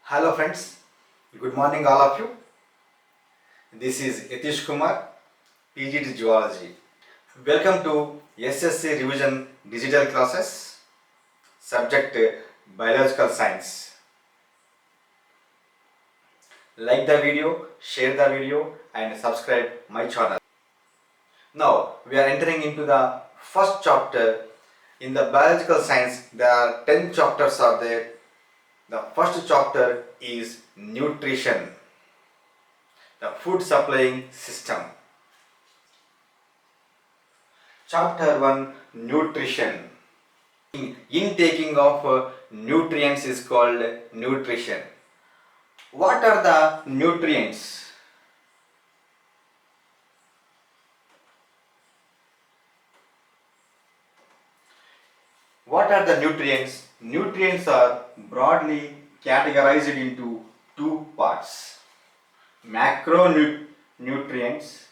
Hello friends, good morning all of you. This is Yatish Kumar, PGT Zoology. Welcome to SSC Revision Digital Classes, subject Biological Science. Like the video, share the video and subscribe my channel. Now we are entering into the first chapter. In the Biological Science there are 10 chapters are there. The first chapter is Nutrition, the food supplying system. Chapter 1, Nutrition. Intaking of nutrients is called nutrition. What are the nutrients? What are the nutrients? Nutrients are broadly categorized into two parts: macronutrients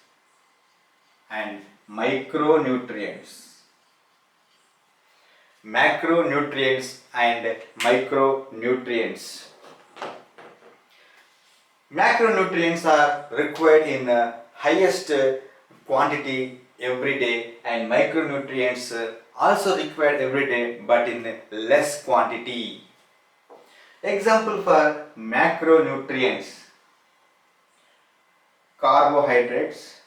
and micronutrients. Macronutrients and micronutrients. Macronutrients are required in highest quantity every day, and micronutrients also required every day but in less quantity. Example for macronutrients: carbohydrates,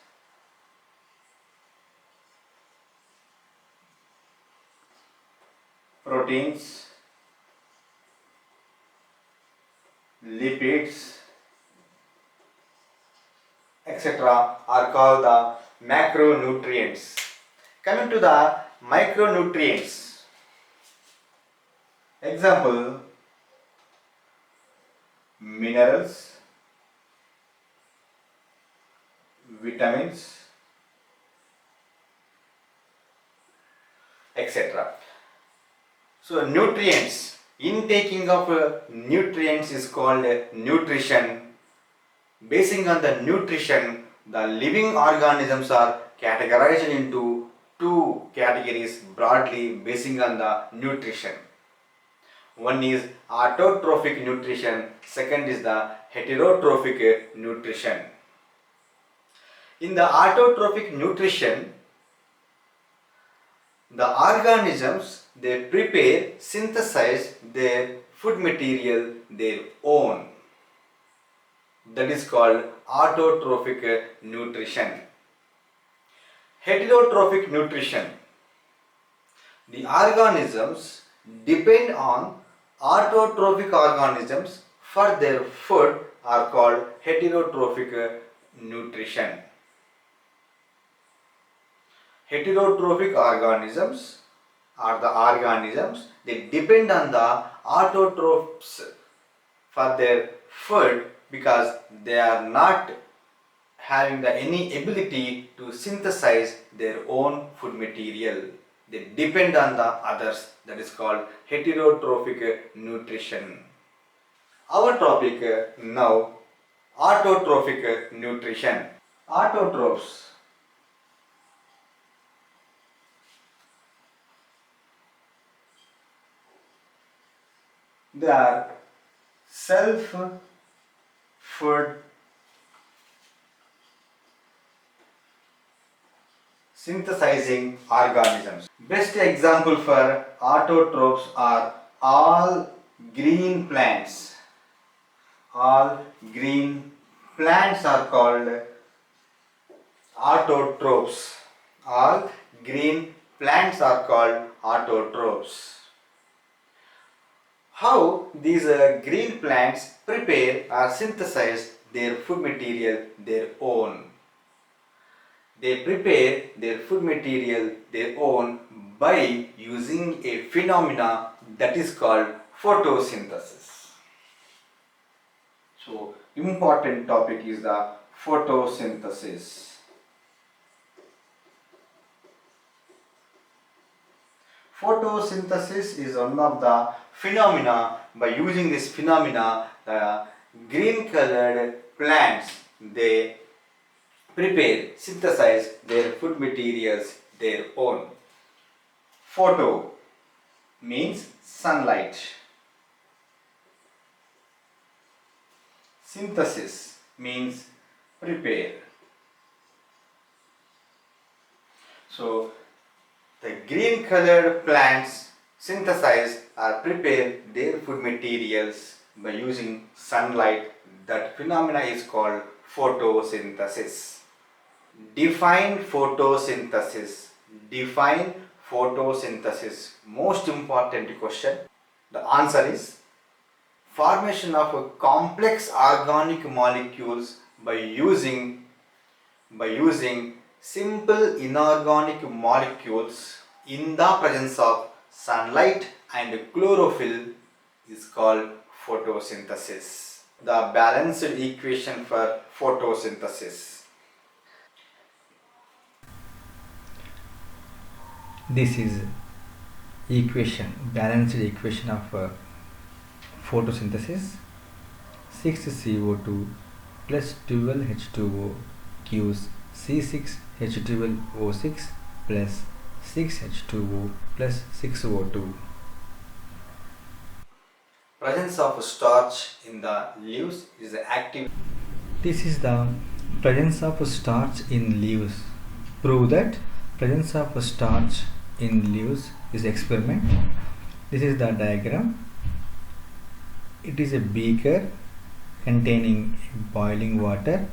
proteins, lipids, etc. are called the macronutrients. Coming to the micronutrients, example: minerals, vitamins, etc. So nutrients, intaking of nutrients is called nutrition. Basing on the nutrition, the living organisms are categorized into two categories broadly basing on the nutrition. One is autotrophic nutrition, second is the heterotrophic nutrition. In the autotrophic nutrition, the organisms, they prepare, synthesize their food material their own. That is called autotrophic nutrition. Heterotrophic nutrition, the organisms depend on autotrophic organisms for their food, are called heterotrophic nutrition. Heterotrophic organisms are the organisms they depend on the autotrophs for their food because they are not having any ability to synthesize their own food material. They depend on the others. That is called heterotrophic nutrition. Our topic now, autotrophic nutrition. Autotrophs, they are self-food synthesizing organisms. Best example for autotrophs are all green plants. All green plants are called autotrophs. All green plants are called autotrophs. How these green plants prepare or synthesize their food material their own? They prepare their food material their own by using a phenomena that is called photosynthesis. So, important topic is the photosynthesis. Photosynthesis is one of the phenomena. By using this phenomena, the green colored plants, they prepare, synthesize their food materials their own. Photo means sunlight. Synthesis means prepare. So the green colored plants synthesize or prepare their food materials by using sunlight. That phenomena is called photosynthesis. Define photosynthesis. Define photosynthesis. Most important question. The answer is formation of a complex organic molecules by using simple inorganic molecules in the presence of sunlight and chlorophyll is called photosynthesis. The balanced equation for photosynthesis. This is balanced equation of photosynthesis. 6CO2 plus 12H2O gives C6H12O6 plus 6H2O plus 6O2. Presence of starch in the leaves is active. This is the presence of starch in leaves. Prove that presence of starch in leaves is experiment. This is the diagram. It is a beaker containing boiling water.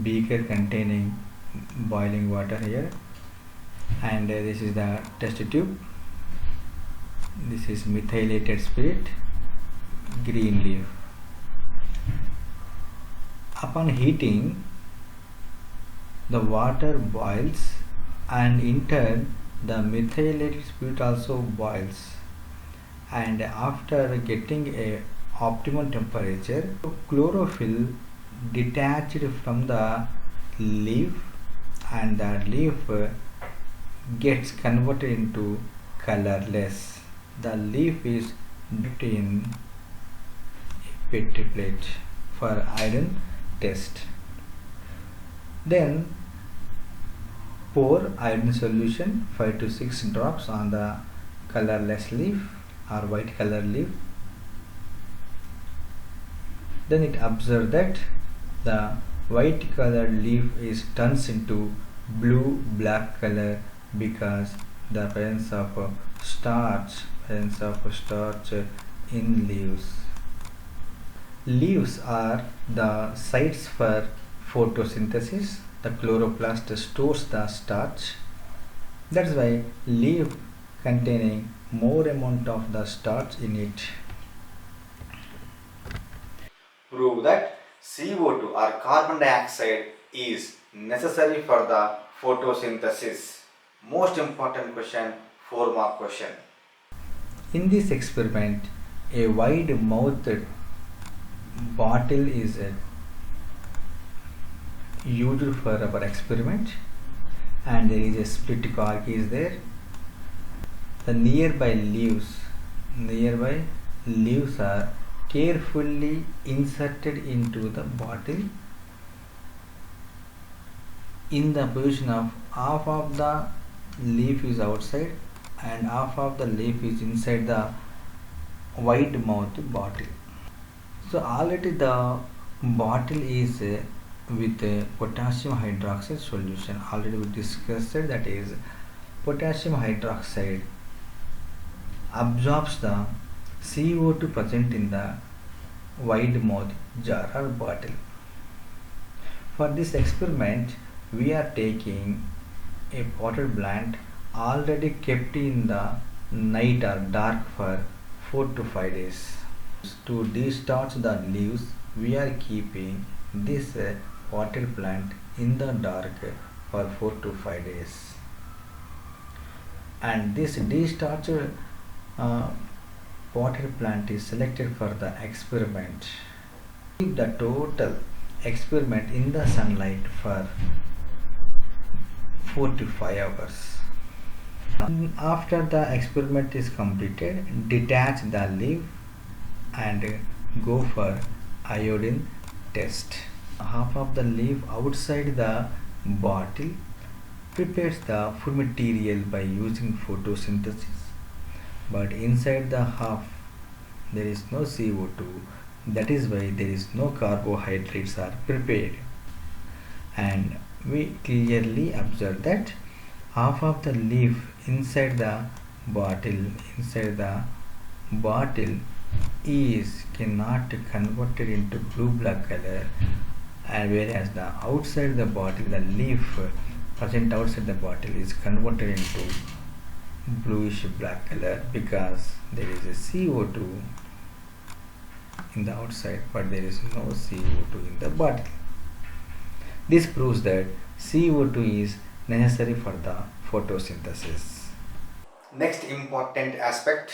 Beaker containing boiling water here, and this is the test tube. This is methylated spirit, green leaf. Upon heating, the water boils, and in turn the methylated spirit also boils, and after getting a optimum temperature, chlorophyll detached from the leaf, and the leaf gets converted into colorless. The leaf is dipped in a Petri plate for iron test. Then pour iron solution 5 to 6 drops on the colorless leaf or white color leaf. Then it observes that the white colored leaf is turns into blue black color because the presence of starch in leaves. Leaves are the sites for photosynthesis. The chloroplast stores the starch. That's why leaf containing more amount of the starch in it. Prove that CO2 or carbon dioxide is necessary for the photosynthesis. Most important question, 4-mark question. In this experiment, a wide mouthed bottle is used for our experiment, and there is a split cork is there. The nearby leaves are carefully inserted into the bottle in the position of half of the leaf is outside and half of the leaf is inside the wide mouth bottle. So already the bottle is with a potassium hydroxide solution. Already we discussed it, that is potassium hydroxide absorbs the CO2 present in the wide mouth jar or bottle. For this experiment, we are taking a potted plant already kept in the night or dark for 4 to 5 days. To discharge the leaves, we are keeping this potted plant in the dark for 4 to 5 days. And this discharged potted plant is selected for the experiment. Keep the total experiment in the sunlight for 4 to 5 hours. After the experiment is completed, detach the leaf and go for iodine test. Half of the leaf outside the bottle prepares the food material by using photosynthesis, but inside the half there is no CO2, That is why there is no carbohydrates are prepared. And we clearly observe that half of the leaf inside the bottle is cannot converted into blue black color, and whereas the outside the bottle, the leaf present outside the bottle is converted into bluish black color because there is a CO2 in the outside, but there is no CO2 in the bottle. This proves that CO2 is necessary for the photosynthesis. Next important aspect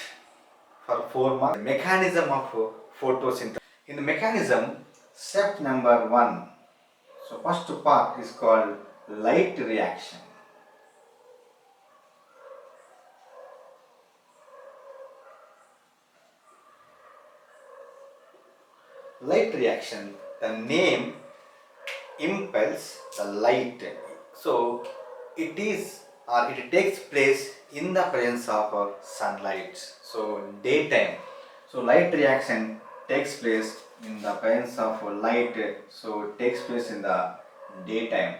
for 4 marks, mechanism of photosynthesis. In the mechanism, step number 1, so first part is called light reaction. Light reaction, the name impels the light, so it takes place in the presence of sunlight, so daytime. So light reaction takes place in the presence of light, so it takes place in the daytime.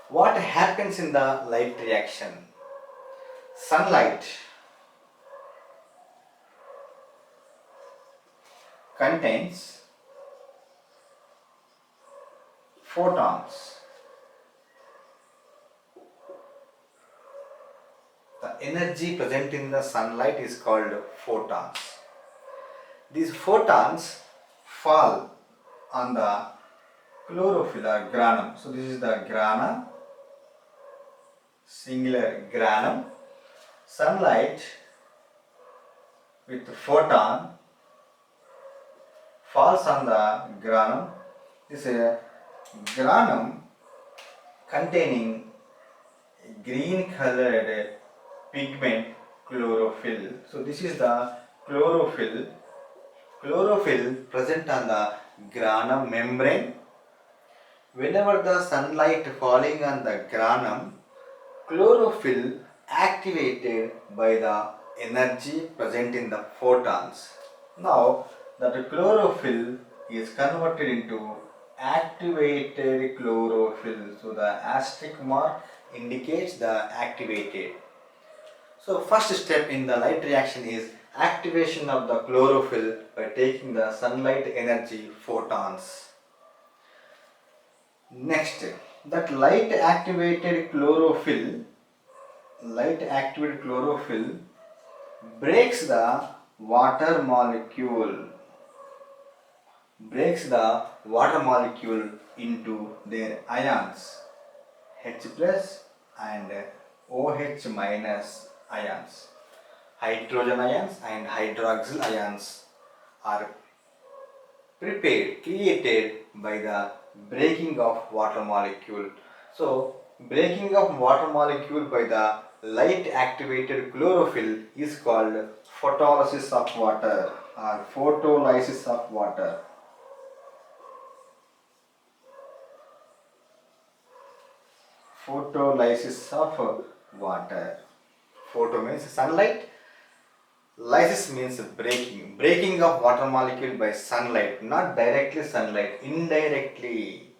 What happens in the light reaction? Sunlight contains photons. The energy present in the sunlight is called photons. These photons fall on the chlorophyll or granum. So this is the grana, singular granum. Sunlight with photon falls on the granum. This is a granum containing green colored pigment chlorophyll. So this is the chlorophyll. Chlorophyll present on the granum membrane. Whenever the sunlight falling on the granum, chlorophyll activated by the energy present in the photons. Now that chlorophyll is converted into activated chlorophyll. So the asterisk mark indicates the activated. So first step in the light reaction is activation of the chlorophyll by taking the sunlight energy photons. Next, that light activated chlorophyll breaks the water molecule into their ions, H plus and OH minus ions. Hydrogen ions and hydroxyl ions are created by the breaking of water molecule. So breaking of water molecule by the light activated chlorophyll is called photolysis of water or photolysis of water. Photolysis of water. Photo means sunlight, lysis means breaking of water molecule by sunlight, not directly sunlight, indirectly.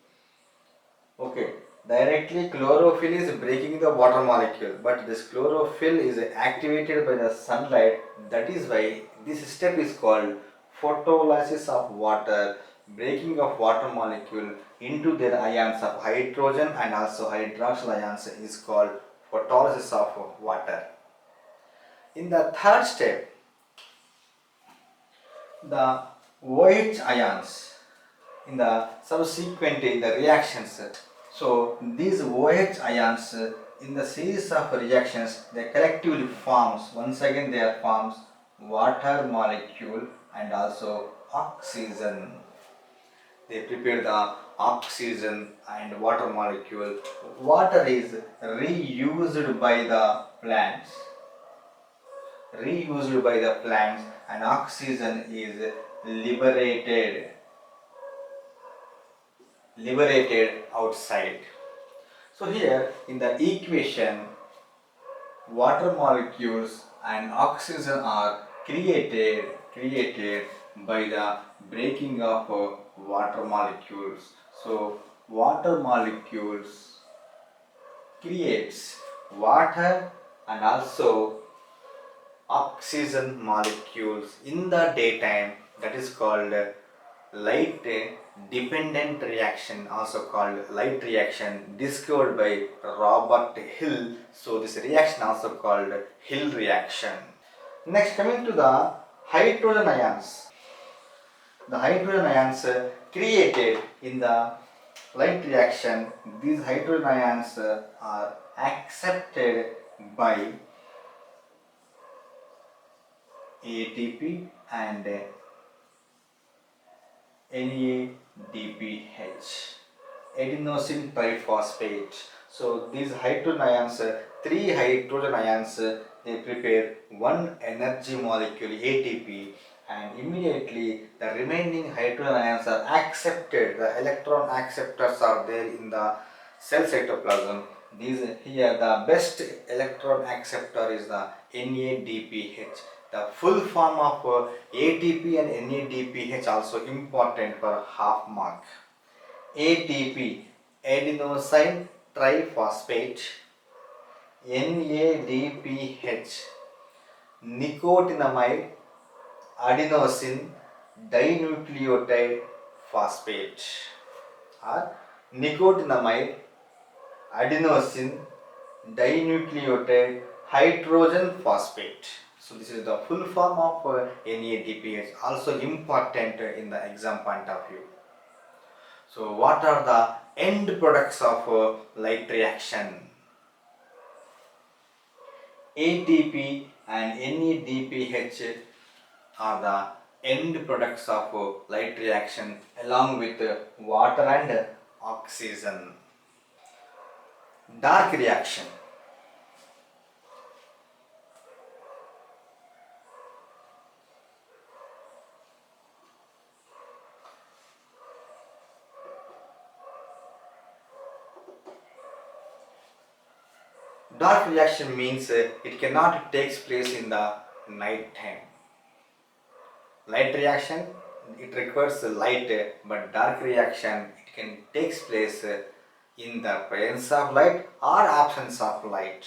Okay, directly chlorophyll is breaking the water molecule, but this chlorophyll is activated by the sunlight. That is why this step is called photolysis of water, breaking of water molecule into their ions of hydrogen and also hydroxyl ions is called photolysis of water. In the third step, the OH ions in the subsequent in the reactions. So these OH ions in the series of reactions, they collectively forms, once again they are forms water molecule and also oxygen. They prepare the oxygen and water molecule. Water is reused by the plants. And oxygen is liberated outside. So here in the equation, water molecules and oxygen are created by the breaking of water molecules. So water molecules creates water and also oxygen molecules in the daytime. That is called light dependent reaction, also called light reaction, discovered by Robert Hill. So this reaction also called Hill reaction. Next, coming to the hydrogen ions. The hydrogen ions created in the light reaction, these hydrogen ions are accepted by ATP and NADPH, adenosine triphosphate. So these hydrogen ions, three hydrogen ions, they prepare one energy molecule ATP, and immediately the remaining hydrogen ions are accepted. The electron acceptors are there in the cell cytoplasm. These here the best electron acceptor is the NADPH. The full form of ATP and NADPH also important for half mark. ATP, adenosine triphosphate, NADPH, nicotinamide adenosine dinucleotide phosphate, or nicotinamide adenosine dinucleotide hydrogen phosphate. So this is the full form of NADPH, also important in the exam point of view. So what are the end products of light reaction? ATP and NADPH are the end products of light reaction along with water and oxygen. Dark reaction. Dark reaction means it cannot take place in the night time. Light reaction, it requires light, but dark reaction, it can take place in the presence of light or absence of light.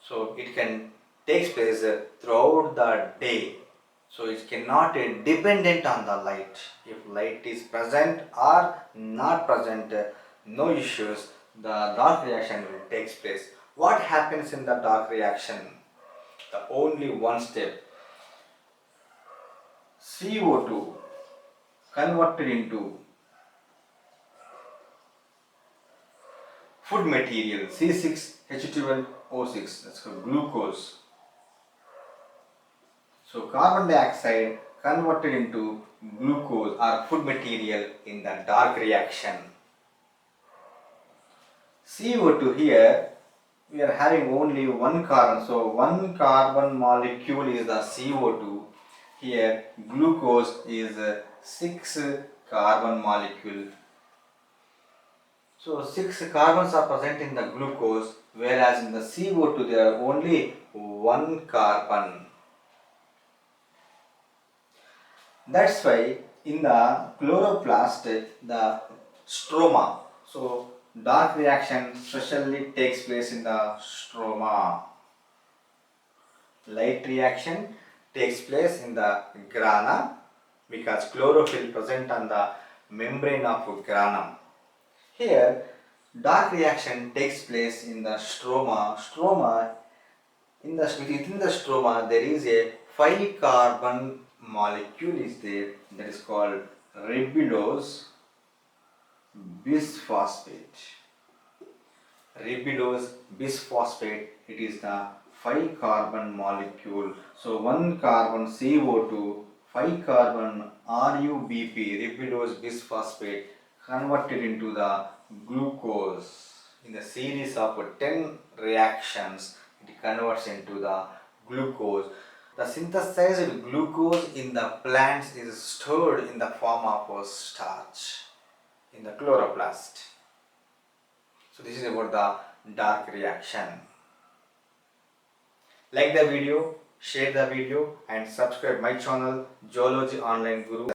So it can take place throughout the day. So it cannot dependent on the light. If light is present or not present, no issues, the dark reaction will take place. What happens in the dark reaction? The only one step. CO2 converted into food material, C6H12O6, that's called glucose. So carbon dioxide converted into glucose or food material in the dark reaction. CO2 here, we are having only one carbon, so one carbon molecule is the CO2. Here glucose is 6 carbon molecule. So 6 carbons are present in the glucose, whereas in the CO2 there are only one carbon. That's why in the chloroplast, the stroma, so dark reaction especially takes place in the stroma. Light reaction takes place in the grana because chlorophyll present on the membrane of granum. Here dark reaction takes place in the stroma. Within the stroma there is a 5 carbon molecule is there, that is called ribulose bisphosphate. Ribulose bisphosphate, it is the 5 carbon molecule. So 1 carbon CO2, 5 carbon RUBP, ribulose bisphosphate, converted into the glucose. In the series of 10 reactions, it converts into the glucose. The synthesized glucose in the plants is stored in the form of starch in the chloroplast. So this is about the dark reaction. Like the video, share the video and subscribe my channel Zoology Online Guru.